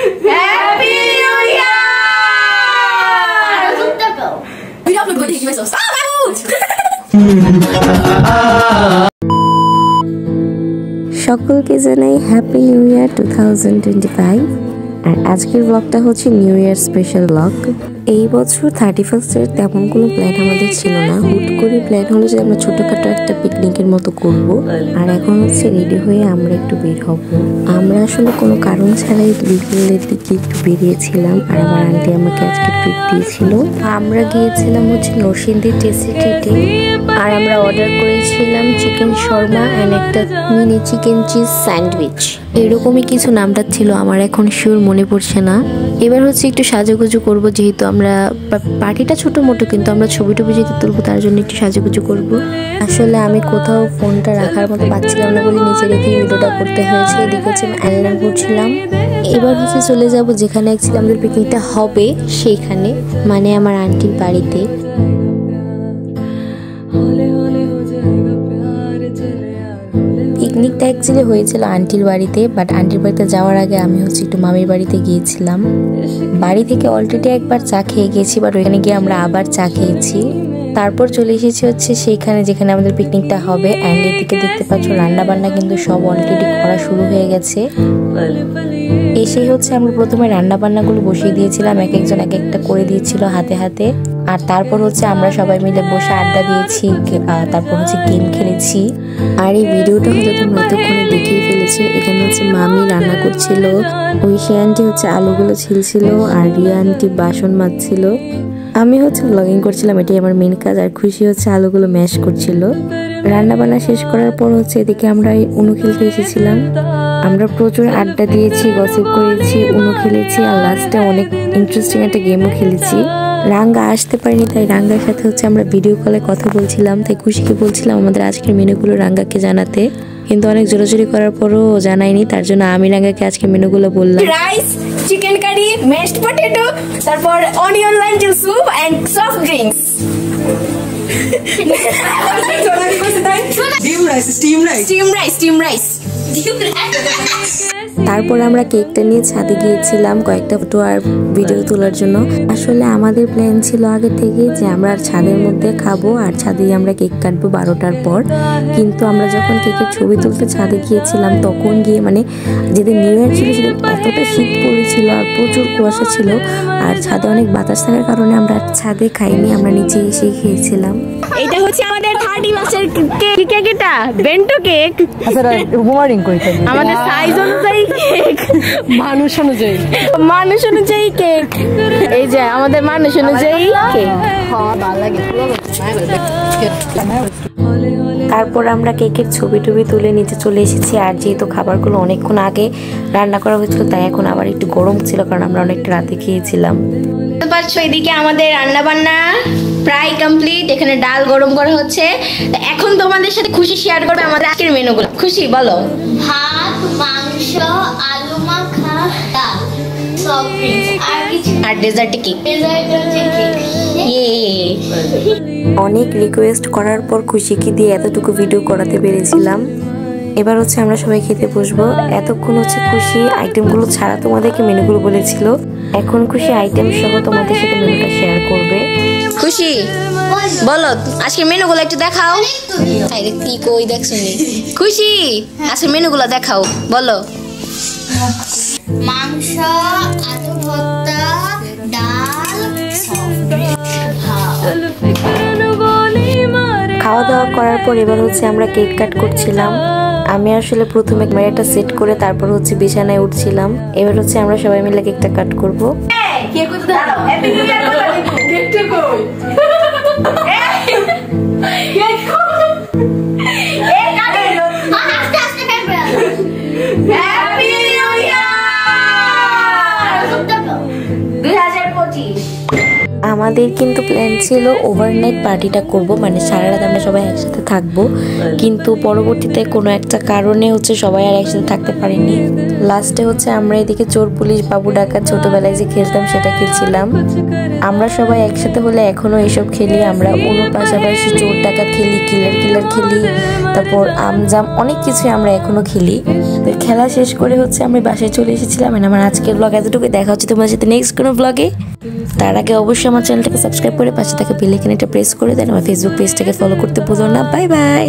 Happy new year. Video upload করে দেখি message সকলকে জানাই হ্যাপি নিউ ইয়ার 2025। আর আজকের ব্লগটা হচ্ছে নিউ ইয়ার স্পেশাল ব্লগ। এই বছর 31st-এর তেমন কোনো প্ল্যান আমাদের ছিল না, হুট করে প্ল্যান হলো যে আমরা ছোটখাটো একটা পিকনিকের মতো করব। আর এখন হচ্ছে রেডি হয়ে আমরা একটু বের হব। আমরা আসলে কোনো কারণ ছাড়াই বিকেলের দিকে একটু বেরিয়েছিলাম, আর আমার আন্টি আমাকে আজকে ট্রিট দিয়েছিল। আমরা গিয়েছিলাম হচ্ছে নরসিংদী টেস্টি ট্রিটে, আর আমরা অর্ডার করেছিলাম চিকেন শর্মা অ্যান্ড একটা মিনি চিকেন চিজ স্যান্ডউইচ, এরকমই কিছু নামটা ছিল, আমার এখন শিওর মনে পড়ছে না। এবার হচ্ছে একটু সাজুগুজু করব, যেহেতু আমরা পার্টিটা ছোট মোটো, কিন্তু আমরা ছবি টবি যেতে তুলবো তার জন্য একটু সাজুগুজু করব। আসলে আমি কোথাও ফোনটা রাখার মতো পাচ্ছিলাম না বলে নিচে রেখে ভিডিওটা করতে হয়েছে। এদিকে হচ্ছে আমি আইলাইনার করছিলাম। এবার হচ্ছে চলে যাব যেখানে অ্যাকচুয়ালি আমাদের পিকনিকটা হবে, সেইখানে, মানে আমার আন্টির বাড়িতে। পিকনিকটা অ্যাকচুয়ালি হয়েছিল আন্টির বাড়িতে, বাট আন্টির বাড়িতে যাওয়ার আগে আমি হচ্ছে একটু মামির বাড়িতে গিয়েছিলাম। বাড়ি থেকে অলরেডি একবার চা খেয়ে গেছি, বাট ওইখানে গিয়ে আমরা আবার চা খেয়েছি। তারপর চলে এসেছি হচ্ছে সেইখানে যেখানে আমাদের পিকনিকটা হবে। অ্যান্ড এদিকে দেখতে পাচ্ছ রান্না বান্না কিন্তু সব অলরেডি করা শুরু হয়ে গেছে। এসেই হচ্ছে আমরা প্রথমে রান্না বান্নাগুলো বসিয়ে দিয়েছিলাম, এক একজন এক একটা করে দিয়েছিল হাতে হাতে। আর তারপর হচ্ছে আমরা সবাই মিলে বসে আড্ডা দিয়েছি, তারপর হচ্ছে গেম খেলেছি। আর এই ভিডিওটা হয়তো তোমরা এতক্ষণে দেখেই ফেলেছো। এখানে হচ্ছে মামি রান্না করছিল, ঐশী আন্টি হচ্ছে আলুগুলো ছিলছিল, আর রিয়া আন্টি বাসন মাজছিল। আমি হচ্ছে ব্লগিং করছিলাম, এটাই আমার মেন কাজ। আর খুশি হচ্ছে আলুগুলো ম্যাশ করছিল। রান্না বান্না শেষ করার পর হচ্ছে এদিকে আমরা উনু খেলতে এসেছিলাম। আমরা প্রচুর আড্ডা দিয়েছি, গসিপ করেছি, উনু খেলেছি, আর লাস্টে অনেক ইন্টারেস্টিং একটা গেমও খেলেছি। রাঙ্গা আসতে পারিনি, তাই রাঙ্গার সাথে হচ্ছে আমরা ভিডিও কলে কথা বলছিলাম। তাই খুশিকে বলছিলাম আমাদের আজকের মেনুগুলো রাঙ্গাকে জানাতে, কিন্তু অনেক জোরাজোরি করার পরও জানাইনি। তার জন্য আমি রাঙ্গাকে আজকে মেনুগুলো বললাম। Rice, chicken curry, mashed potato, তারপর onion lentil soup and soft drinks. Steam rice. তারপর আমরা কেকটা নিয়ে ছাদে গিয়েছিলাম কয়েকটা ফটো আর ভিডিও তোলার জন্য। আসলে আমাদের প্ল্যান ছিল আগে থেকে যে আমরা ছাদের মধ্যে খাবো আর ছাদেই আমরা কেক কাটবো 12টার পর। কিন্তু আমরা যখন কেকের ছবি তুলতে ছাদে গিয়েছিলাম, তখন গিয়ে মানে যেদিন নিউ ইয়ার ছিল সেদিন এতটা শীত পড়েছিল আর প্রচুর কুয়াশা ছিল, আর ছাদে অনেক বাতাস থাকার কারণে আমরা ছাদে খাইনি, আমরা নিচে এসে খেয়েছিলাম। এটা হচ্ছে আমাদের 30 মাসের কেক, এটা বেন্টো কেক। আচ্ছা উপমারিং কইতে আমাদের সাইজ অনুযায়ী কেক, মানুষ অনুযায়ী কেক। এই যে আমাদের মানুষ অনুযায়ী কেক। হ্যাঁ ভালো লাগে। তারপর আমরা কেকের ছবি টবি তুলে নিচে চলে এসেছি। আর যেহেতু খাবারগুলো অনেকক্ষণ আগে রান্না করা হয়েছিল, তাই এখন আবার একটু গরম ছিল, কারণ আমরা অনেকটা রাতে খেয়েছিলাম। এদিকে আমাদের রান্না বান্না প্রায় কমপ্লিট। এখানে ডাল গরম করা হচ্ছে। এখন তোমাদের সাথে খুশি শেয়ার করবে আমাদের আজকের মেনুগুলো। খুশি বলো। ভাত, মাংস, আলু মাখা, ডাল, সফট ড্রিঙ্কস আর কিছু। আর ডেজার্টে কেক। অনেক রিকোয়েস্ট করার পর খুশিকে দিয়ে এতটুকু ভিডিও করাতে পেরেছিলাম। এবার হচ্ছে আমরা সবাই খেতে বসবো। এতক্ষণ হচ্ছে খুশি আইটেমগুলো ছাড়া তোমাদেরকে মেনুগুলো বলেছিল, এখন খুশি আইটেম সহ তোমাদের সাথে মেনুটা শেয়ার করবে। খুশি বলো আজকের মেনুগুলো একটু দেখাও। কি কই দেখছো নি? খুশি আজকের মেনুগুলো দেখাও, বলো। মাংস, আলু ভর্তা, ডাল, সফট ড্রিঙ্কস। খাওয়া দাওয়া করার পর এবার হচ্ছে আমরা কেক কাট করছিলাম। আমি আসলে প্রথমে ক্যামেরাটা সেট করে তারপর হচ্ছে বিছানায় উঠছিলাম। এবার হচ্ছে আমরা সবাই মিলে কেকটা কাট করবো। আমাদের কিন্তু প্ল্যান ছিল ওভারনাইট পার্টিটা করব, মানে সারা রাত আমরা সবাই একসাথে থাকবো, কিন্তু পরবর্তীতে কোনো একটা কারণে হচ্ছে সবাই আর একসাথে থাকতে পারিনি। লাস্টে হচ্ছে আমরা এদিকে চোর পুলিশ বাবু ডাকাত ছোটবেলায় যে খেলতাম সেটা খেলছিলাম। আমরা সবাই একসাথে হলে এখনো এসব খেলি, আমরা উনোর পাশাপাশি চোর ডাকাত খেলি, কিলার খেলি, তারপর আমজাম অনেক কিছুই আমরা এখনো খেলি। তো খেলা শেষ করে হচ্ছে আমি বাসায় চলে এসেছিলাম। আমার আজকের ব্লগ এতটুকু, দেখা হচ্ছে তোমাদের সাথে নেক্সট কোনো ব্লগে। তার আগে অবশ্যই আমার চ্যানেলটাকে সাবস্ক্রাইব করে পাশে থাকা বেল আইকনটা প্রেস করে দেন। আমার ফেসবুক পেজটাকে ফলো করতে ভুলো না। Bye bye.